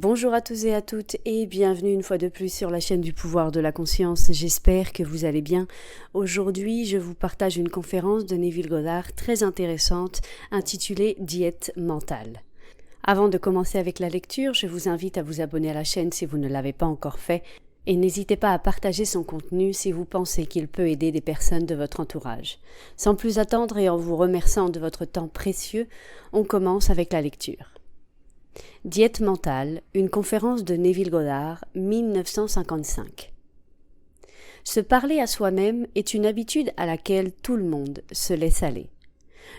Bonjour à tous et à toutes et bienvenue une fois de plus sur la chaîne du pouvoir de la conscience. J'espère que vous allez bien. Aujourd'hui, je vous partage une conférence de Neville Goddard très intéressante intitulée Diète mentale. Avant de commencer avec la lecture, je vous invite à vous abonner à la chaîne si vous ne l'avez pas encore fait et n'hésitez pas à partager son contenu si vous pensez qu'il peut aider des personnes de votre entourage. Sans plus attendre et en vous remerciant de votre temps précieux, on commence avec la lecture. Diète mentale, une conférence de Neville Goddard, 1955. Se parler à soi-même est une habitude à laquelle tout le monde se laisse aller.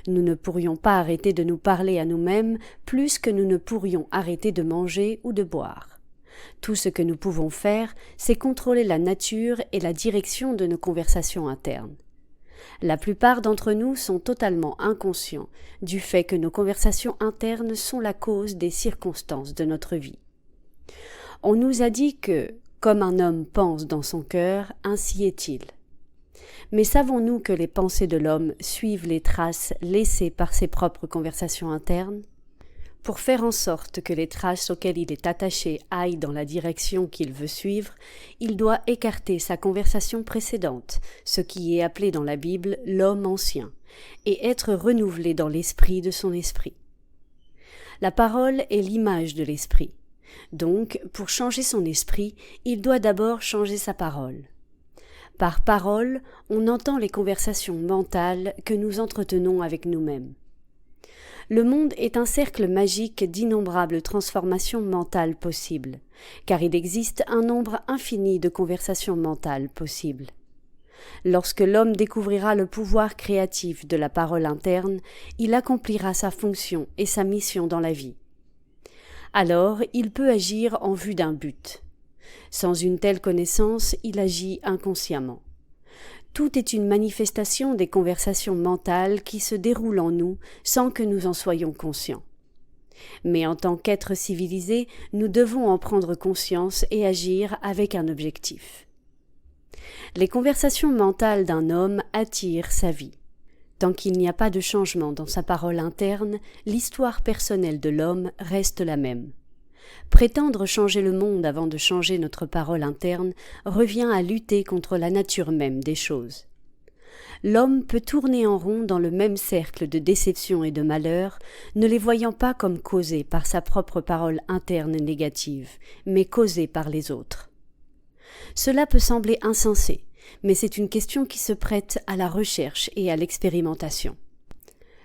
Nous ne pourrions pas arrêter de nous parler à nous-mêmes plus que nous ne pourrions arrêter de manger ou de boire. Tout ce que nous pouvons faire, c'est contrôler la nature et la direction de nos conversations internes. La plupart d'entre nous sont totalement inconscients du fait que nos conversations internes sont la cause des circonstances de notre vie. On nous a dit que, comme un homme pense dans son cœur, ainsi est-il. Mais savons-nous que les pensées de l'homme suivent les traces laissées par ses propres conversations internes ? Pour faire en sorte que les traces auxquelles il est attaché aillent dans la direction qu'il veut suivre, il doit écarter sa conversation précédente, ce qui est appelé dans la Bible l'homme ancien, et être renouvelé dans l'esprit de son esprit. La parole est l'image de l'esprit. Donc, pour changer son esprit, il doit d'abord changer sa parole. Par parole, on entend les conversations mentales que nous entretenons avec nous-mêmes. Le monde est un cercle magique d'innombrables transformations mentales possibles, car il existe un nombre infini de conversations mentales possibles. Lorsque l'homme découvrira le pouvoir créatif de la parole interne, il accomplira sa fonction et sa mission dans la vie. Alors, il peut agir en vue d'un but. Sans une telle connaissance, il agit inconsciemment. Tout est une manifestation des conversations mentales qui se déroulent en nous sans que nous en soyons conscients. Mais en tant qu'êtres civilisés, nous devons en prendre conscience et agir avec un objectif. Les conversations mentales d'un homme attirent sa vie. Tant qu'il n'y a pas de changement dans sa parole interne, l'histoire personnelle de l'homme reste la même. Prétendre changer le monde avant de changer notre parole interne revient à lutter contre la nature même des choses. L'homme peut tourner en rond dans le même cercle de déception et de malheur, ne les voyant pas comme causés par sa propre parole interne négative, mais causés par les autres. Cela peut sembler insensé, mais c'est une question qui se prête à la recherche et à l'expérimentation.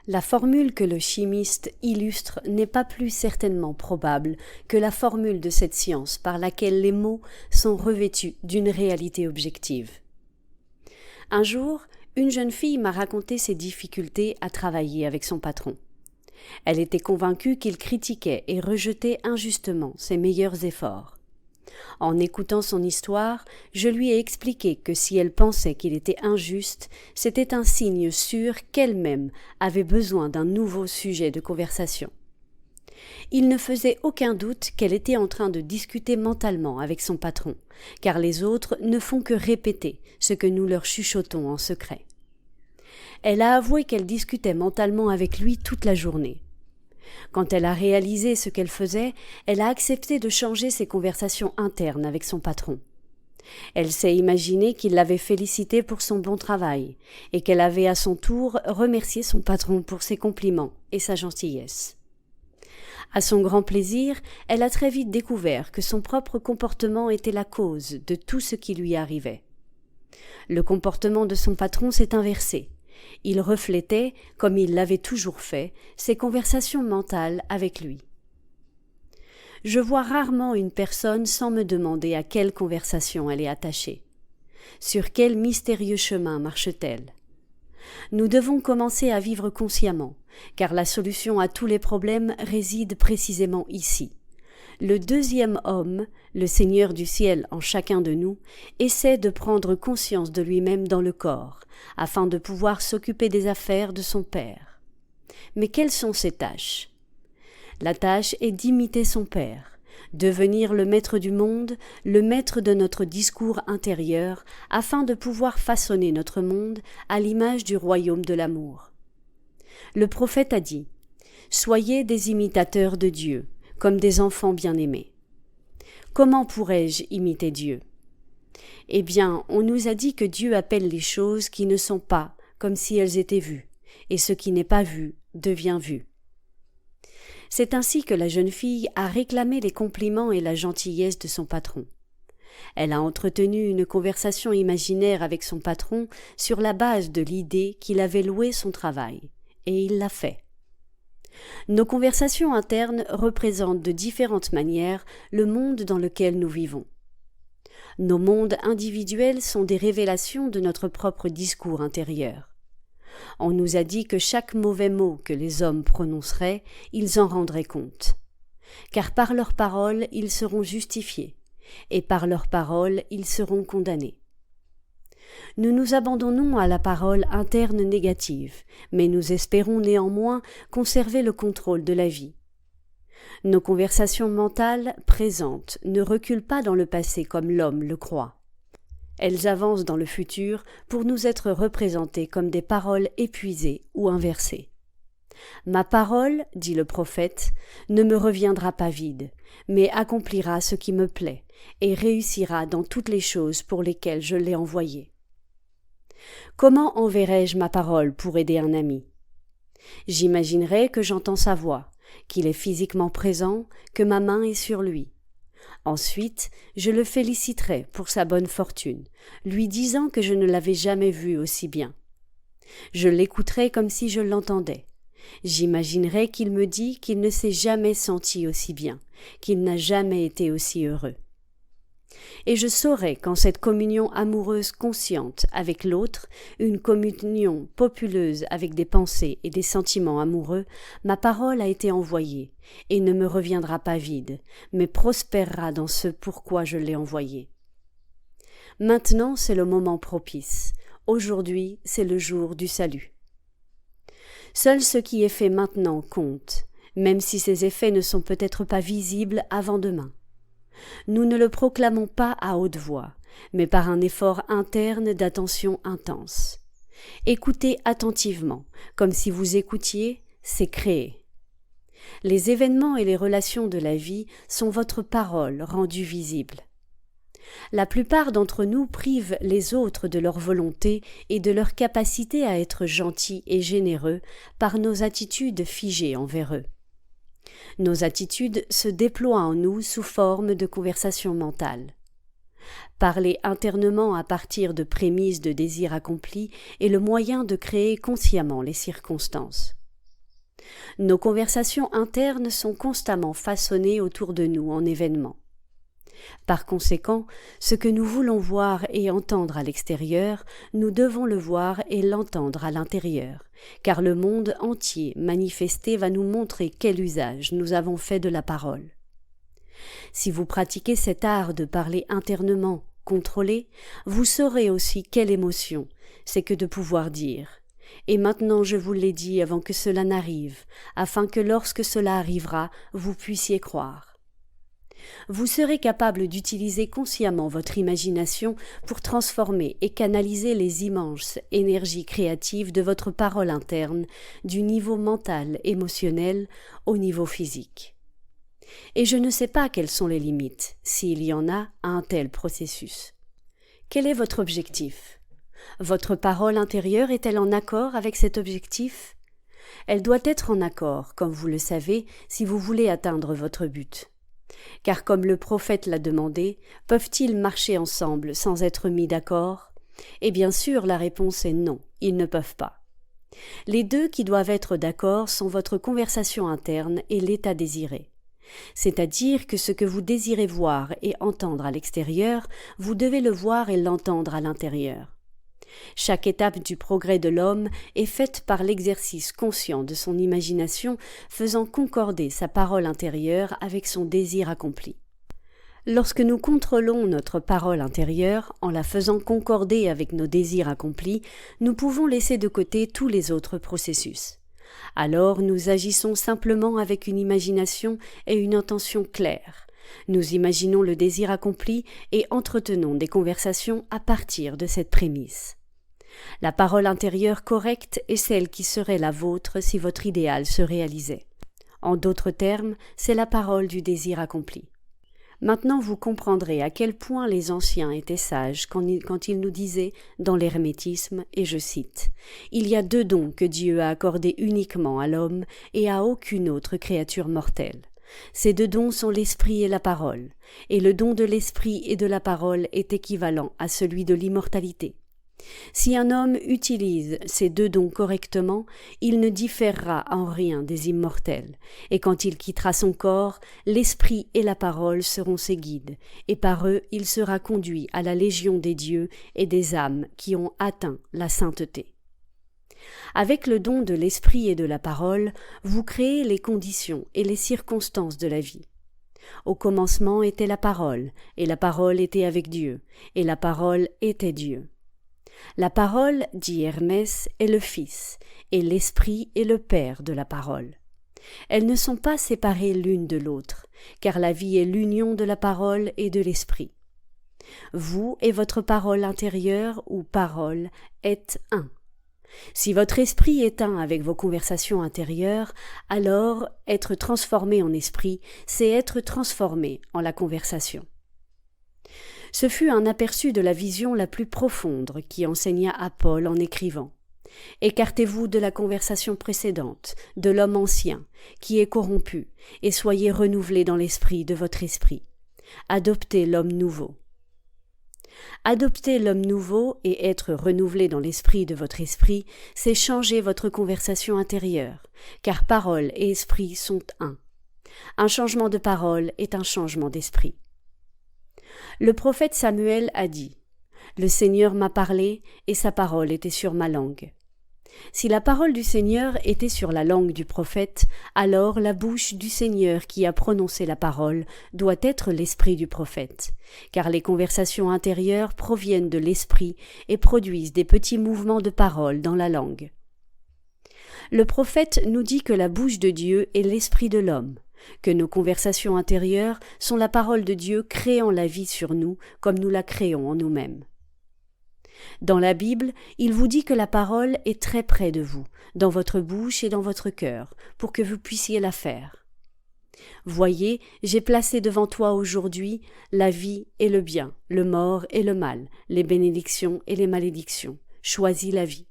La formule que le chimiste illustre n'est pas plus certainement probable que la formule de cette science par laquelle les mots sont revêtus d'une réalité objective. Un jour, une jeune fille m'a raconté ses difficultés à travailler avec son patron. Elle était convaincue qu'il critiquait et rejetait injustement ses meilleurs efforts. En écoutant son histoire, je lui ai expliqué que si elle pensait qu'il était injuste, c'était un signe sûr qu'elle-même avait besoin d'un nouveau sujet de conversation. Il ne faisait aucun doute qu'elle était en train de discuter mentalement avec son patron, car les autres ne font que répéter ce que nous leur chuchotons en secret. Elle a avoué qu'elle discutait mentalement avec lui toute la journée. Quand elle a réalisé ce qu'elle faisait, elle a accepté de changer ses conversations internes avec son patron. Elle s'est imaginé qu'il l'avait félicitée pour son bon travail et qu'elle avait à son tour remercié son patron pour ses compliments et sa gentillesse. À son grand plaisir, elle a très vite découvert que son propre comportement était la cause de tout ce qui lui arrivait. Le comportement de son patron s'est inversé. Il reflétait, comme il l'avait toujours fait, ses conversations mentales avec lui. Je vois rarement une personne sans me demander à quelle conversation elle est attachée. Sur quel mystérieux chemin marche-t-elle ? Nous devons commencer à vivre consciemment, car la solution à tous les problèmes réside précisément ici. Le deuxième homme, le Seigneur du ciel en chacun de nous, essaie de prendre conscience de lui-même dans le corps, afin de pouvoir s'occuper des affaires de son Père. Mais quelles sont ses tâches ? La tâche est d'imiter son Père, devenir le maître du monde, le maître de notre discours intérieur, afin de pouvoir façonner notre monde à l'image du royaume de l'amour. Le prophète a dit « Soyez des imitateurs de Dieu, comme des enfants bien-aimés. Comment pourrais-je imiter Dieu? Eh bien, on nous a dit que Dieu appelle les choses qui ne sont pas comme si elles étaient vues, et ce qui n'est pas vu devient vu. C'est ainsi que la jeune fille a réclamé les compliments et la gentillesse de son patron. Elle a entretenu une conversation imaginaire avec son patron sur la base de l'idée qu'il avait loué son travail, et il l'a fait. Nos conversations internes représentent de différentes manières le monde dans lequel nous vivons. Nos mondes individuels sont des révélations de notre propre discours intérieur. On nous a dit que chaque mauvais mot que les hommes prononceraient, ils en rendraient compte. Car par leurs paroles, ils seront justifiés, et par leurs paroles, ils seront condamnés. Nous nous abandonnons à la parole interne négative, mais nous espérons néanmoins conserver le contrôle de la vie. Nos conversations mentales présentes ne reculent pas dans le passé comme l'homme le croit. Elles avancent dans le futur pour nous être représentées comme des paroles épuisées ou inversées. Ma parole, dit le prophète, ne me reviendra pas vide, mais accomplira ce qui me plaît et réussira dans toutes les choses pour lesquelles je l'ai envoyée. Comment enverrai-je ma parole pour aider un ami? J'imaginerai que j'entends sa voix, qu'il est physiquement présent, que ma main est sur lui. Ensuite, je le féliciterai pour sa bonne fortune, lui disant que je ne l'avais jamais vu aussi bien. Je l'écouterai comme si je l'entendais. J'imaginerai qu'il me dit qu'il ne s'est jamais senti aussi bien, qu'il n'a jamais été aussi heureux. Et je saurai qu'en cette communion amoureuse consciente avec l'autre, une communion populeuse avec des pensées et des sentiments amoureux, ma parole a été envoyée, et ne me reviendra pas vide, mais prospérera dans ce pourquoi je l'ai envoyée. Maintenant c'est le moment propice, aujourd'hui c'est le jour du salut. Seul ce qui est fait maintenant compte, même si ces effets ne sont peut-être pas visibles avant demain. Nous ne le proclamons pas à haute voix, mais par un effort interne d'attention intense. Écoutez attentivement, comme si vous écoutiez, c'est créer. Les événements et les relations de la vie sont votre parole rendue visible. La plupart d'entre nous privent les autres de leur volonté et de leur capacité à être gentils et généreux par nos attitudes figées envers eux. Nos attitudes se déploient en nous sous forme de conversation mentale. Parler internement à partir de prémices de désirs accomplis est le moyen de créer consciemment les circonstances. Nos conversations internes sont constamment façonnées autour de nous en événements. Par conséquent, ce que nous voulons voir et entendre à l'extérieur, nous devons le voir et l'entendre à l'intérieur, car le monde entier manifesté va nous montrer quel usage nous avons fait de la parole. Si vous pratiquez cet art de parler internement, contrôlé, vous saurez aussi quelle émotion c'est que de pouvoir dire « Et maintenant je vous l'ai dit avant que cela n'arrive, afin que lorsque cela arrivera, vous puissiez croire. » Vous serez capable d'utiliser consciemment votre imagination pour transformer et canaliser les immenses énergies créatives de votre parole interne du niveau mental, émotionnel au niveau physique. Et je ne sais pas quelles sont les limites, s'il y en a, à un tel processus. Quel est votre objectif? Votre parole intérieure est-elle en accord avec cet objectif? Elle doit être en accord, comme vous le savez, si vous voulez atteindre votre but. Car comme le prophète l'a demandé, peuvent-ils marcher ensemble sans être mis d'accord? Et bien sûr, la réponse est non, ils ne peuvent pas. Les deux qui doivent être d'accord sont votre conversation interne et l'état désiré. C'est-à-dire que ce que vous désirez voir et entendre à l'extérieur, vous devez le voir et l'entendre à l'intérieur. Chaque étape du progrès de l'homme est faite par l'exercice conscient de son imagination, faisant concorder sa parole intérieure avec son désir accompli. Lorsque nous contrôlons notre parole intérieure, en la faisant concorder avec nos désirs accomplis, nous pouvons laisser de côté tous les autres processus. Alors nous agissons simplement avec une imagination et une intention claire. Nous imaginons le désir accompli et entretenons des conversations à partir de cette prémisse. La parole intérieure correcte est celle qui serait la vôtre si votre idéal se réalisait. En d'autres termes, c'est la parole du désir accompli. Maintenant vous comprendrez à quel point les anciens étaient sages quand ils nous disaient dans l'hermétisme, et je cite, « Il y a 2 dons que Dieu a accordés uniquement à l'homme et à aucune autre créature mortelle. Ces 2 dons sont l'esprit et la parole, et le don de l'esprit et de la parole est équivalent à celui de l'immortalité. Si un homme utilise ces 2 dons correctement, il ne différera en rien des immortels, et quand il quittera son corps, l'esprit et la parole seront ses guides, et par eux il sera conduit à la légion des dieux et des âmes qui ont atteint la sainteté. Avec le don de l'esprit et de la parole, vous créez les conditions et les circonstances de la vie. Au commencement était la parole était avec Dieu, et la parole était Dieu. La parole, dit Hermès, est le Fils, et l'Esprit est le Père de la parole. Elles ne sont pas séparées l'une de l'autre, car la vie est l'union de la parole et de l'Esprit. Vous et votre parole intérieure ou parole êtes un. Si votre esprit est un avec vos conversations intérieures, alors être transformé en esprit, c'est être transformé en la conversation. Ce fut un aperçu de la vision la plus profonde qui enseigna à Paul en écrivant « Écartez-vous de la conversation précédente, de l'homme ancien, qui est corrompu, et soyez renouvelés dans l'esprit de votre esprit. Adoptez l'homme nouveau. » Adopter l'homme nouveau et être renouvelé dans l'esprit de votre esprit, c'est changer votre conversation intérieure, car parole et esprit sont un. Un changement de parole est un changement d'esprit. Le prophète Samuel a dit « Le Seigneur m'a parlé et sa parole était sur ma langue. » Si la parole du Seigneur était sur la langue du prophète, alors la bouche du Seigneur qui a prononcé la parole doit être l'esprit du prophète, car les conversations intérieures proviennent de l'esprit et produisent des petits mouvements de parole dans la langue. Le prophète nous dit que la bouche de Dieu est l'esprit de l'homme, que nos conversations intérieures sont la parole de Dieu créant la vie sur nous comme nous la créons en nous-mêmes. Dans la Bible, il vous dit que la parole est très près de vous, dans votre bouche et dans votre cœur, pour que vous puissiez la faire. Voyez, j'ai placé devant toi aujourd'hui la vie et le bien, le mort et le mal, les bénédictions et les malédictions. Choisis la vie.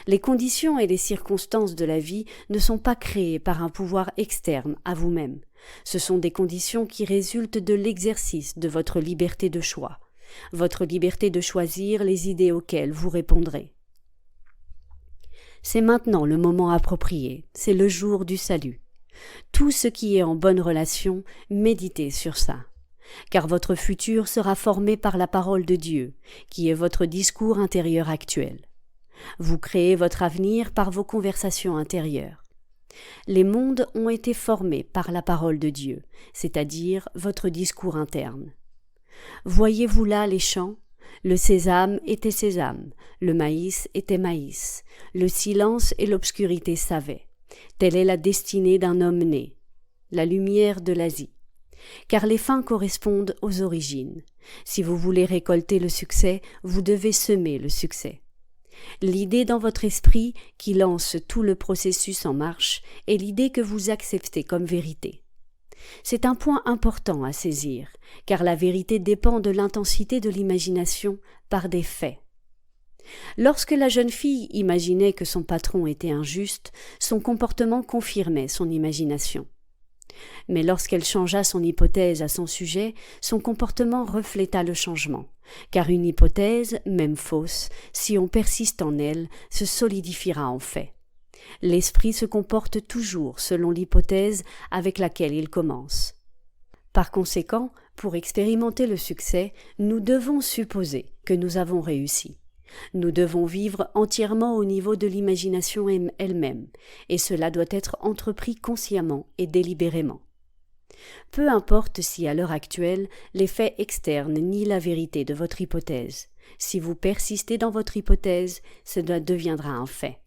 Les conditions et les circonstances de la vie ne sont pas créées par un pouvoir externe à vous-même. Ce sont des conditions qui résultent de l'exercice de votre liberté de choix. Votre liberté de choisir les idées auxquelles vous répondrez. C'est maintenant le moment approprié, c'est le jour du salut. Tout ce qui est en bonne relation, méditez sur ça, car votre futur sera formé par la parole de Dieu, qui est votre discours intérieur actuel. Vous créez votre avenir par vos conversations intérieures. Les mondes ont été formés par la parole de Dieu, c'est-à-dire votre discours interne. Voyez-vous là les champs? Le sésame était sésame, le maïs était maïs, le silence et l'obscurité savaient. Telle est la destinée d'un homme né, la lumière de l'Asie. Car les fins correspondent aux origines. Si vous voulez récolter le succès, vous devez semer le succès. L'idée dans votre esprit qui lance tout le processus en marche est l'idée que vous acceptez comme vérité. C'est un point important à saisir, car la vérité dépend de l'intensité de l'imagination par des faits. Lorsque la jeune fille imaginait que son patron était injuste, son comportement confirmait son imagination. Mais lorsqu'elle changea son hypothèse à son sujet, son comportement refléta le changement, car une hypothèse, même fausse, si on persiste en elle, se solidifiera en fait. L'esprit se comporte toujours selon l'hypothèse avec laquelle il commence. Par conséquent, pour expérimenter le succès, nous devons supposer que nous avons réussi. Nous devons vivre entièrement au niveau de l'imagination elle-même, et cela doit être entrepris consciemment et délibérément. Peu importe si à l'heure actuelle, les faits externes nient la vérité de votre hypothèse. Si vous persistez dans votre hypothèse, cela deviendra un fait.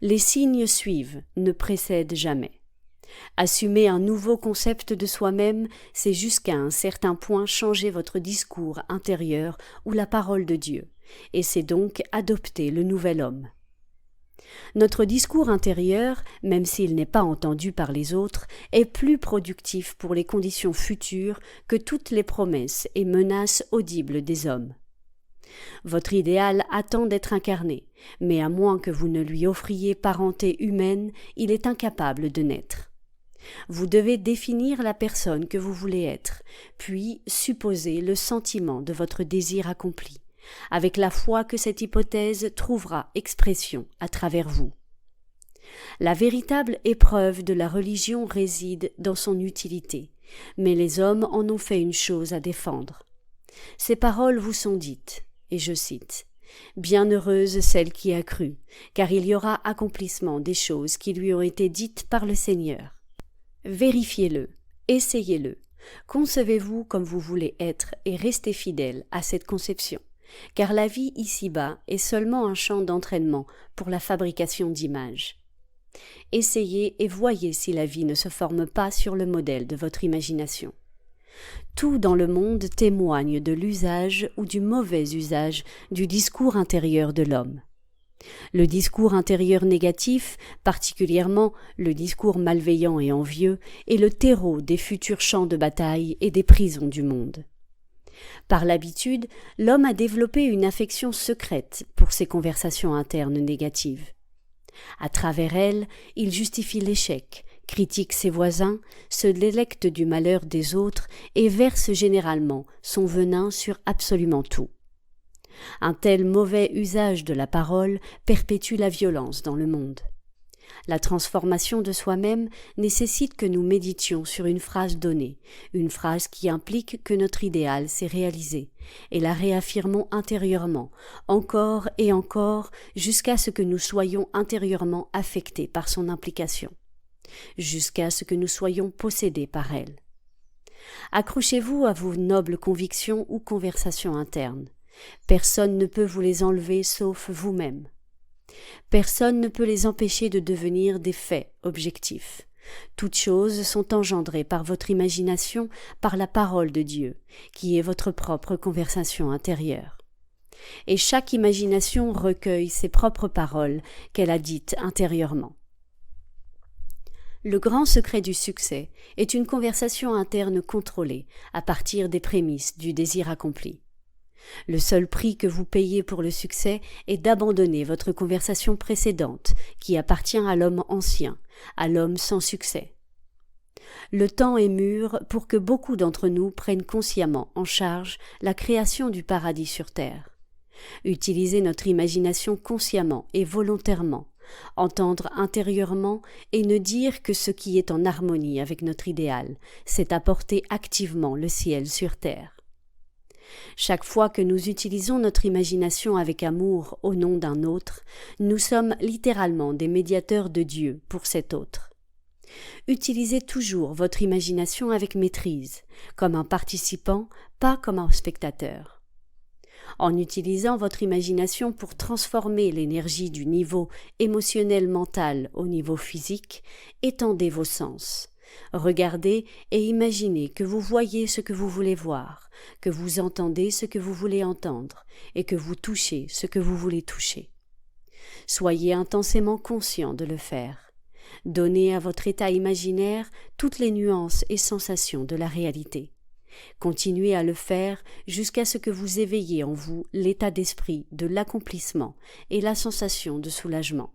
Les signes suivent, ne précèdent jamais. Assumer un nouveau concept de soi-même, c'est jusqu'à un certain point changer votre discours intérieur ou la parole de Dieu, et c'est donc adopter le nouvel homme. Notre discours intérieur, même s'il n'est pas entendu par les autres, est plus productif pour les conditions futures que toutes les promesses et menaces audibles des hommes. Votre idéal attend d'être incarné, mais à moins que vous ne lui offriez parenté humaine, il est incapable de naître. Vous devez définir la personne que vous voulez être, puis supposer le sentiment de votre désir accompli, avec la foi que cette hypothèse trouvera expression à travers vous. La véritable épreuve de la religion réside dans son utilité, mais les hommes en ont fait une chose à défendre. Ces paroles vous sont dites, et je cite, « Bienheureuse celle qui a cru, car il y aura accomplissement des choses qui lui ont été dites par le Seigneur. » Vérifiez-le, essayez-le, concevez-vous comme vous voulez être et restez fidèle à cette conception, car la vie ici-bas est seulement un champ d'entraînement pour la fabrication d'images. Essayez et voyez si la vie ne se forme pas sur le modèle de votre imagination. Tout dans le monde témoigne de l'usage ou du mauvais usage du discours intérieur de l'homme. Le discours intérieur négatif, particulièrement le discours malveillant et envieux, est le terreau des futurs champs de bataille et des prisons du monde. Par l'habitude, l'homme a développé une affection secrète pour ces conversations internes négatives. À travers elles, il justifie l'échec, critique ses voisins, se délecte du malheur des autres et verse généralement son venin sur absolument tout. Un tel mauvais usage de la parole perpétue la violence dans le monde. La transformation de soi-même nécessite que nous méditions sur une phrase donnée, une phrase qui implique que notre idéal s'est réalisé, et la réaffirmons intérieurement, encore et encore, jusqu'à ce que nous soyons intérieurement affectés par son implication, jusqu'à ce que nous soyons possédés par elle. Accrochez-vous à vos nobles convictions ou conversations internes. Personne ne peut vous les enlever sauf vous-même. Personne ne peut les empêcher de devenir des faits objectifs. Toutes choses sont engendrées par votre imagination, par la parole de Dieu, qui est votre propre conversation intérieure. Et chaque imagination recueille ses propres paroles qu'elle a dites intérieurement. Le grand secret du succès est une conversation interne contrôlée à partir des prémices du désir accompli. Le seul prix que vous payez pour le succès est d'abandonner votre conversation précédente qui appartient à l'homme ancien, à l'homme sans succès. Le temps est mûr pour que beaucoup d'entre nous prennent consciemment en charge la création du paradis sur terre. Utiliser notre imagination consciemment et volontairement, entendre intérieurement et ne dire que ce qui est en harmonie avec notre idéal, c'est apporter activement le ciel sur terre. Chaque fois que nous utilisons notre imagination avec amour au nom d'un autre, nous sommes littéralement des médiateurs de Dieu pour cet autre. Utilisez toujours votre imagination avec maîtrise, comme un participant, pas comme un spectateur. En utilisant votre imagination pour transformer l'énergie du niveau émotionnel-mental au niveau physique, étendez vos sens. Regardez et imaginez que vous voyez ce que vous voulez voir, que vous entendez ce que vous voulez entendre et que vous touchez ce que vous voulez toucher. Soyez intensément conscient de le faire. Donnez à votre état imaginaire toutes les nuances et sensations de la réalité. Continuez à le faire jusqu'à ce que vous éveillez en vous l'état d'esprit de l'accomplissement et la sensation de soulagement.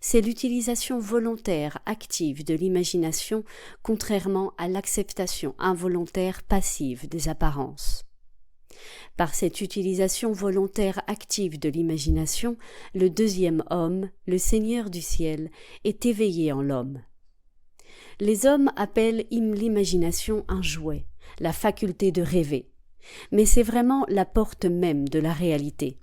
C'est l'utilisation volontaire active de l'imagination, contrairement à l'acceptation involontaire passive des apparences. Par cette utilisation volontaire active de l'imagination, le deuxième homme, le Seigneur du ciel, est éveillé en l'homme. Les hommes appellent l'imagination un jouet, la faculté de rêver, mais c'est vraiment la porte même de la réalité.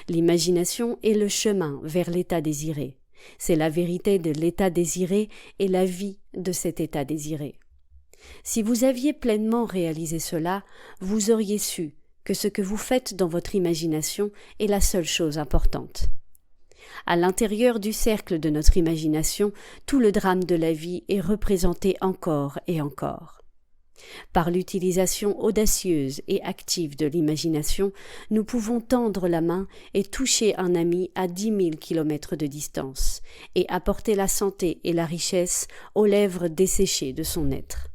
L'imagination est le chemin vers l'état désiré. C'est la vérité de l'état désiré et la vie de cet état désiré. Si vous aviez pleinement réalisé cela, vous auriez su que ce que vous faites dans votre imagination est la seule chose importante. À l'intérieur du cercle de notre imagination, tout le drame de la vie est représenté encore et encore. Par l'utilisation audacieuse et active de l'imagination, nous pouvons tendre la main et toucher un ami à 10 000 kilomètres de distance, et apporter la santé et la richesse aux lèvres desséchées de son être.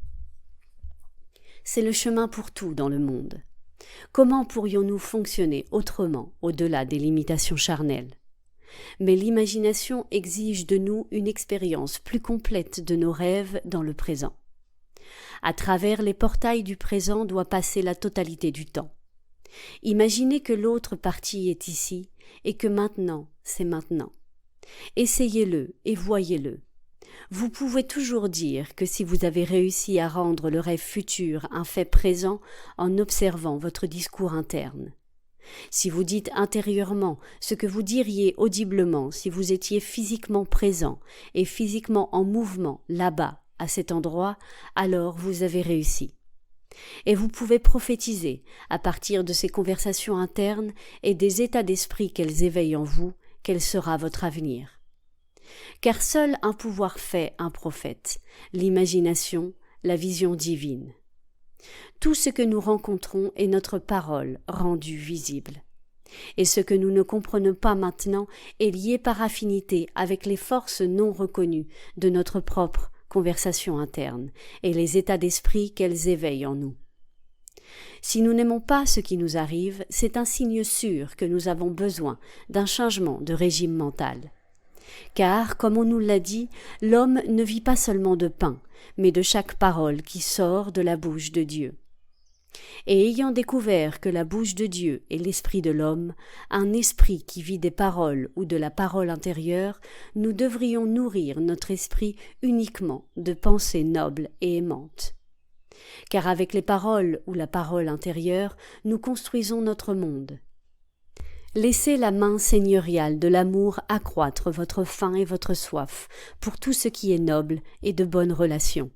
C'est le chemin pour tout dans le monde. Comment pourrions-nous fonctionner autrement au-delà des limitations charnelles? Mais l'imagination exige de nous une expérience plus complète de nos rêves dans le présent. À travers les portails du présent doit passer la totalité du temps. Imaginez que l'autre partie est ici et que maintenant, c'est maintenant. Essayez-le et voyez-le. Vous pouvez toujours dire que si vous avez réussi à rendre le rêve futur un fait présent en observant votre discours interne. Si vous dites intérieurement ce que vous diriez audiblement si vous étiez physiquement présent et physiquement en mouvement là-bas, à cet endroit, alors vous avez réussi. Et vous pouvez prophétiser, à partir de ces conversations internes et des états d'esprit qu'elles éveillent en vous, quel sera votre avenir. Car seul un pouvoir fait un prophète, l'imagination, la vision divine. Tout ce que nous rencontrons est notre parole rendue visible. Et ce que nous ne comprenons pas maintenant est lié par affinité avec les forces non reconnues de notre propre conversation interne et les états d'esprit qu'elles éveillent en nous. Si nous n'aimons pas ce qui nous arrive, c'est un signe sûr que nous avons besoin d'un changement de régime mental. Car, comme on nous l'a dit, l'homme ne vit pas seulement de pain, mais de chaque parole qui sort de la bouche de Dieu. Et ayant découvert que la bouche de Dieu est l'esprit de l'homme, un esprit qui vit des paroles ou de la parole intérieure, nous devrions nourrir notre esprit uniquement de pensées nobles et aimantes. Car avec les paroles ou la parole intérieure, nous construisons notre monde. Laissez la main seigneuriale de l'amour accroître votre faim et votre soif pour tout ce qui est noble et de bonnes relations,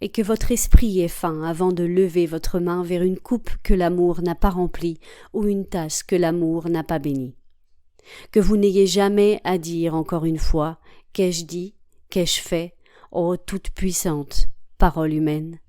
et que votre esprit ait faim avant de lever votre main vers une coupe que l'amour n'a pas remplie ou une tasse que l'amour n'a pas bénie. Que vous n'ayez jamais à dire encore une fois « Qu'ai-je dit ? Qu'ai-je fait ? Ô toute puissante parole humaine !»